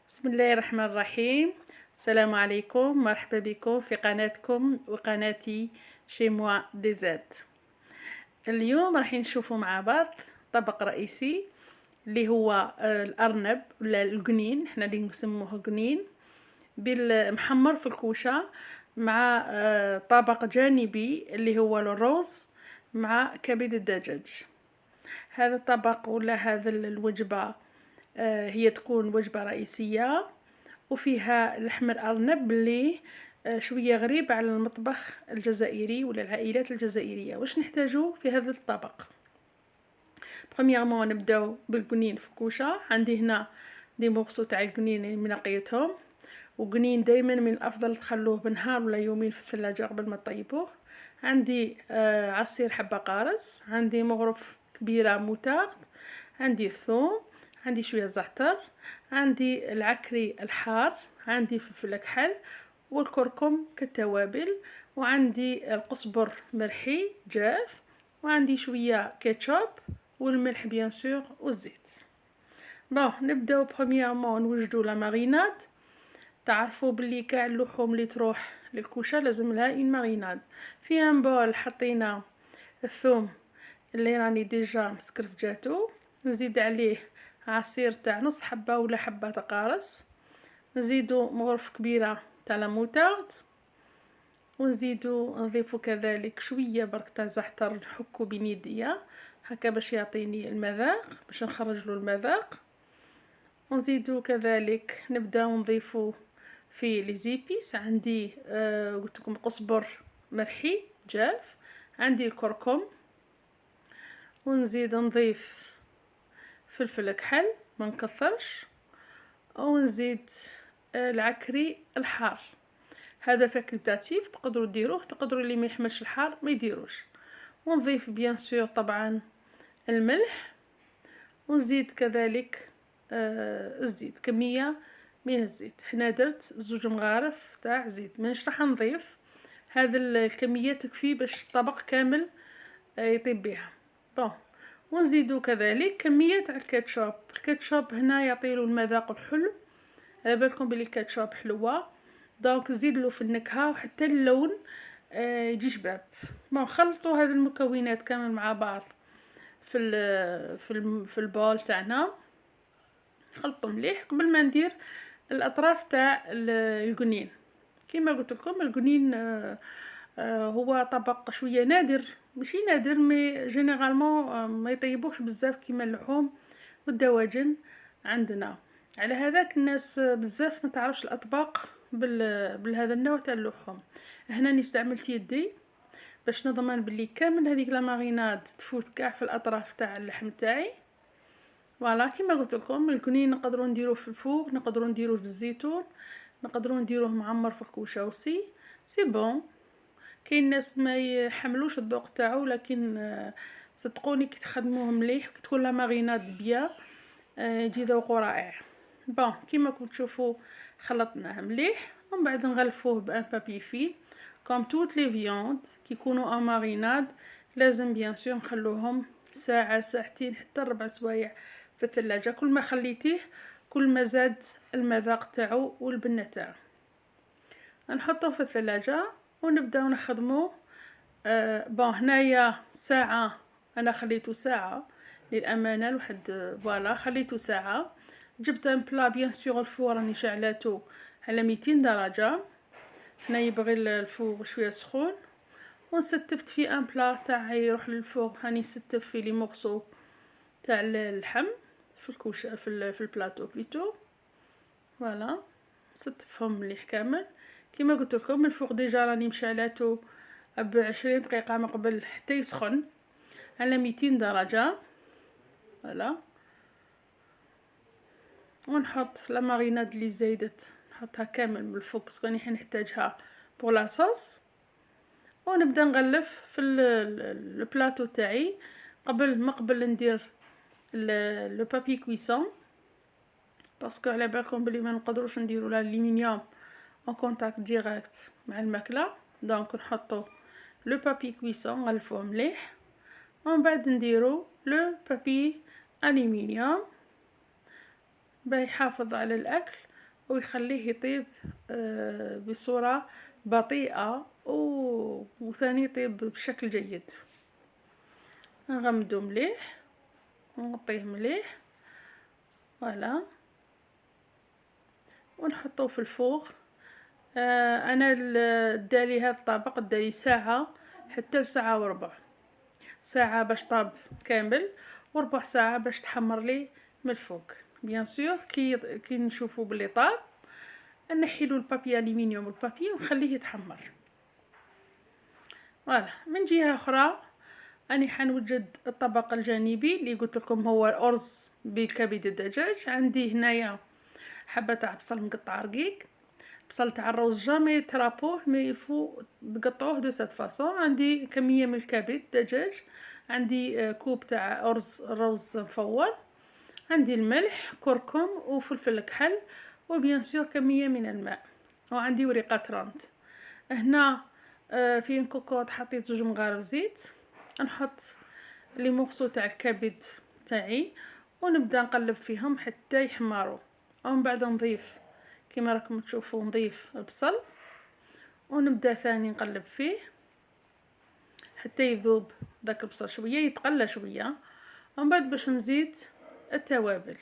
بسم الله الرحمن الرحيم. السلام عليكم، مرحبا بكم في قناتكم وقناتي شيموا ديزاد. اليوم راح نشوفوا مع بعض طبق رئيسي اللي هو الأرنب ولا القنين، احنا اللي نسموه قنين بالمحمر في الكوشة، مع طبق جانبي اللي هو الرز مع كبد الدجاج. هذا الطبق ولا هذا الوجبة هي تكون وجبة رئيسية وفيها لحم الأرنب اللي شوية غريب على المطبخ الجزائري ولا العائلات الجزائرية. واش نحتاجو في هذا الطبق؟ بخوميغمون نبداو بالقنين في كوشة. عندي هنا دي مغصو تاع القنين من نقيتهم، وقنين دايما من الافضل تخلوه بنهار ولا يومين في الثلاجة قبل ما تطيبوه. عندي عصير حبة قارص، عندي مغرف كبيرة موتارد، عندي الثوم، عندي شوية زعتر، عندي العكري الحار، عندي فلفل كحل والكركم كالتوابل، وعندي القزبر مرحي جاف، وعندي شوية كاتشوب والملح بيان سور والزيت. بون نبداو برومييرمون نوجدو لا ماريناد. تعرفوا بلي كاع اللحوم اللي تروح للكوشه لازم لها اون ماريناد. في ان بول حطينا الثوم اللي راني ديجا مسكرفجاتو، نزيد عليه عصير تاع نص حبه ولا حبه قارص، نزيدو مغرف كبيره تاع لا موتارد، ونزيدو نضيفو كذلك شويه برك تاع زعتر نحكو بين يديا هكا باش يعطيني المذاق، باش نخرج له المذاق. ونزيدو كذلك نبداو نضيفو في لي زيبيس. عندي قلت لكم قزبر مرحي جاف، عندي الكركم، ونزيد نضيف فلفل كحل ما نكثرش، ونزيد العكري الحار. هذا فاكولتاتيف، تقدروا ديروه، تقدروا اللي ما يحملش الحار ما يديروش. ونضيف بيان سور طبعا الملح، ونزيد كذلك الزيت، كميه من الزيت. هنا درت 2 مغارف تاع زيت، مانيش راح نضيف، هذا الكميه تكفي باش الطبق كامل يطيب بها. بون ونزيدو كذلك كميه تاع الكاتشوب. الكاتشوب هنا يعطيلو المذاق الحلو، على بالكم بلي الكاتشوب حلوه، دونك نزيدلو في النكهه وحتى اللون يجي شباب. بون خلطوا هذه المكونات كامل مع بعض في البول تاعنا، خلطوا مليح قبل ما ندير الاطراف تاع القنين. كما قلت لكم القنين هو طبق شويه نادر، ماشي نادر مي جينيرالمون ما يطيبوش بزاف كيما اللحوم والدواجن عندنا. على هذاك الناس بزاف ما تعرفش الاطباق بالهذا النوع تاع اللحوم. هنا استعملت يدي باش نضمن بلي كامل هذيك لا ماريناد تفوت كاع في الاطراف تاع اللحم تاعي. فوالا كيما قلت لكم القنين نقدروا نديروه في الفوق، نقدروا نديروه بالزيتون، نقدروا نديروه معمر في الكوشه وسي سي بون. كاين ناس ما يحملوش الذوق تاعو، لكن صدقوني كي تخدموه مليح كي تكون لا ماريناد بيا يجي ذوقه رائع. بون كيما كنتو تشوفوا خلطناه مليح، ومن بعد نغلفوه بان بابي فيل كوم توت لي فياند كي يكونوا ان ماريناد. لازم بيان سور نخلوهم ساعه ساعتين حتى 4 سوايع في الثلاجه. كل ما خليتيه كل ما زاد المذاق تاعو والبنه تاعو. نحطوه في الثلاجه ونبداو نخدموه. بون هنايا ساعه، انا خليته ساعه للامانه لواحد فوالا خليته ساعه. جبت ان بلا بيان سور الفور راني شعلاتو على 200 درجه، هنا يبغي الفور شويه سخون، ونستفت في ان بلا تاع يروح للفوق. هاني ستف في لي مورسو تاع اللحم في الكوشه في البلاطو بليتو. فوالا ستفهم مليح كامل. كما قلت لكم الفوق ديجا راني مشعلاتو ب20 دقيقه من قبل حتى يسخن على 200 درجه. فوالا ونحط لا ماريناد اللي زايدت نحطها كامل من الفوق باسكو راني حنحتاجها بور لا صوص. ونبدا نغلف في البلاطو تاعي قبل ندير لو بابي كويسون، باسكو على بالكم بلي ما نقدروش نديرو الالومنيوم اون كونتاكت ديريكت مع الماكله. دونك نحطو لو بابي كويسون نغلفوه مليح، ومن بعد نديرو لو بابي الومنيوم باه يحافظ على الاكل ويخليه يطيب بصورة بطيئة وثاني يطيب بشكل جيد. نغمدو مليح ونغطيه مليح فوالا ونحطوه في الفوغ. انا دالي هذا الطبق دالي ساعة حتى لساعة وربع، ساعة باش طاب كامل وربع ساعة باش تحمر لي من الفوق. بيان سور كي نشوفو بلي طاب نحيلو البابي الومنيوم والبابي ونخليه يتحمر. فوالا من جهة اخرى اني حنوجد الطبق الجانبي اللي قلت لكم هو الارز بكبد الدجاج. عندي هنايا حبه تاع بصل مقطع رقيق، بصل تاع الروز جامي ترابوه مي يلفو تقطعوه دو سات فاصون. عندي كميه من الكبد الدجاج، عندي كوب تاع روز مفور، عندي الملح كركم وفلفل كحل وبيان سور كميه من الماء، وعندي ورقه راند. هنا في كوكوط حطيت 2 مغارف زيت، نحط لي مورسو تاع الكبد تاعي ونبدا نقلب فيهم حتى يحمروا. ومن بعد نضيف كما راكم تشوفوا نضيف البصل ونبدا ثاني نقلب فيه حتى يذوب داك البصل شويه يتقلى شويه. ومن بعد باش نزيد التوابل.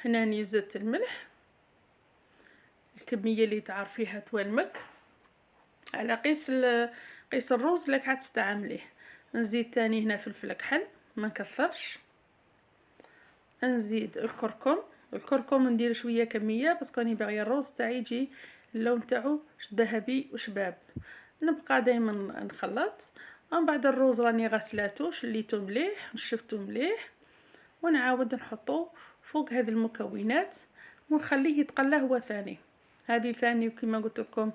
هنا راني زدت الملح الكميه اللي تعرفيها توالمك على قيس الروز اللي راك تستعمليه. نزيد ثاني هنا فلفل كحل ما نكثرش، نزيد الكركم ندير شويه كميه باسكو راني باغيه الروز تاعي يجي اللون تاعو ذهبي وشباب. نبقى دائما نخلط. ومن بعد الروز راني غسلاتو شليتو مليح نشفتو مليح ونعاود نحطو فوق هذه المكونات ونخليه يتقلى هو ثاني. هذه ثاني كما قلت لكم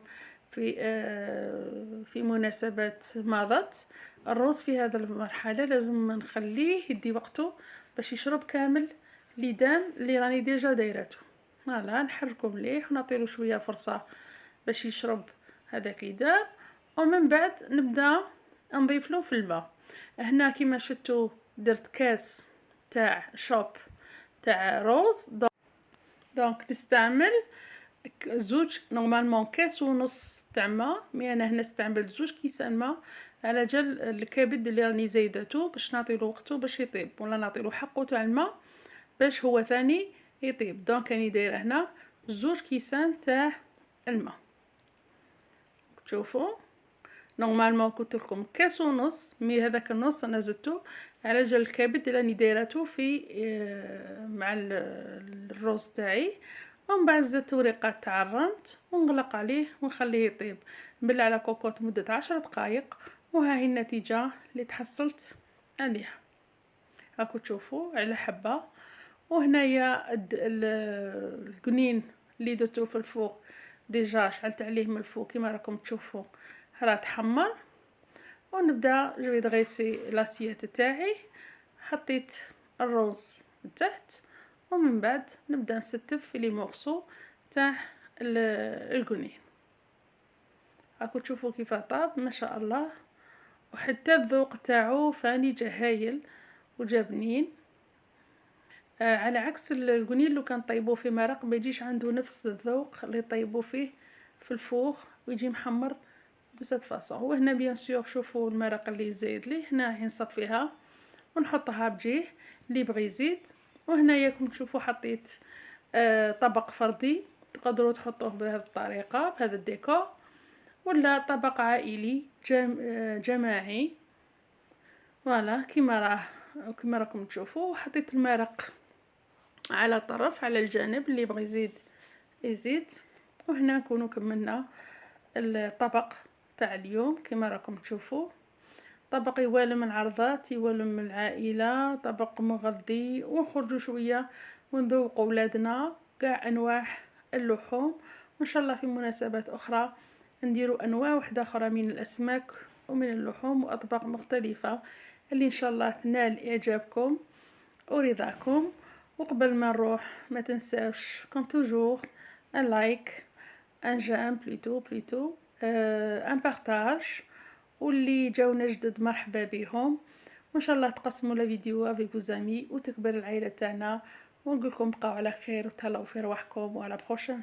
في مناسبات مضت. الروز في هذه المرحله لازم نخليه يدي وقته باش يشرب كامل ليدام اللي راني ديجا دايرته. فوالا نحركو مليح ونعطيلو شويه فرصه باش يشرب هذاك ليدام. ومن بعد نبدا نضيف له في الماء. هنا كيما شفتوا درت كاس تاع شوب تاع روز، دونك نستعمل زوج نورمالمون كاس ونص تاع ماء، مي انا هنا استعملت 2 كيسان ماء على جال الكبد اللي راني زايدته باش نعطيلو وقته باش يطيب، ولا نعطيلو حقه تاع الماء باش هو ثاني يطيب. دونك راني دايره هنا 2 كيسان تاع الماء. تشوفوا نورمالمون قلت لكم كاس ونص، مي هذاك النص انا زدته على جال الكبد اللي راني دايرته في مع الروز تاعي. ومن بعد زدت ورقات تاع الرند ونغلق عليه ونخليه يطيب. نبلع على كوكوط مده 10 دقائق وها هي النتيجه اللي تحصلت عليها. راكم تشوفوا على حبه. وهنايا القنين اللي درتو في الفوق ديجا شعلت عليه من الفوق كما راكم تشوفوا راه تحمر. ونبدا جو دغيسي لاسيات تاعي، حطيت الروز تحت ومن بعد نبدا نستف في لي مورسو تاع القنين. راكم تشوفوا كيف طاب ما شاء الله، وحتى الذوق تاعو فاني جا هايل وجا بنين. على عكس القنين لو كان طيبوه في مرق ما يجيش عنده نفس الذوق اللي طيبوه فيه في الفوغ ويجي محمر دو سات فاصون. وهنا بيان سور شوفوا المرق اللي زايد لي، هنا راح نصفيها ونحطها بجيه اللي بغي يزيد. وهنا ياكم تشوفوا حطيت طبق فردي تقدروا تحطوه بهذه الطريقه بهذا الديكور، ولا طبق عائلي جماعي. فوالا كما راكم تشوفوا. حطيت المرق على طرف على الجانب اللي بغي يزيد يزيد. وهنا نكونوا كملنا الطبق تاع اليوم كما راكم تشوفوا. طبق يوالم العرضات يوالم العائله، طبق مغذي ونخرجوا شويه ونذوقوا ولادنا كاع انواع اللحوم. وان شاء الله في مناسبات اخرى نديروا انواع واحده اخرى من الاسماك ومن اللحوم واطباق مختلفه اللي ان شاء الله تنال اعجابكم ورضاكم. وقبل ما نروح ما تنساوش كوم توجور ان لايك ان جيم بليتو ان بارطاج، واللي جاونا جدد مرحبا بهم، وان شاء الله تقسموا لا فيديو افيك فوزامي وتكبر العائله تاعنا، ونقول لكم بقاو على خير وتهلاو في رواحكم، وعلى بروشين.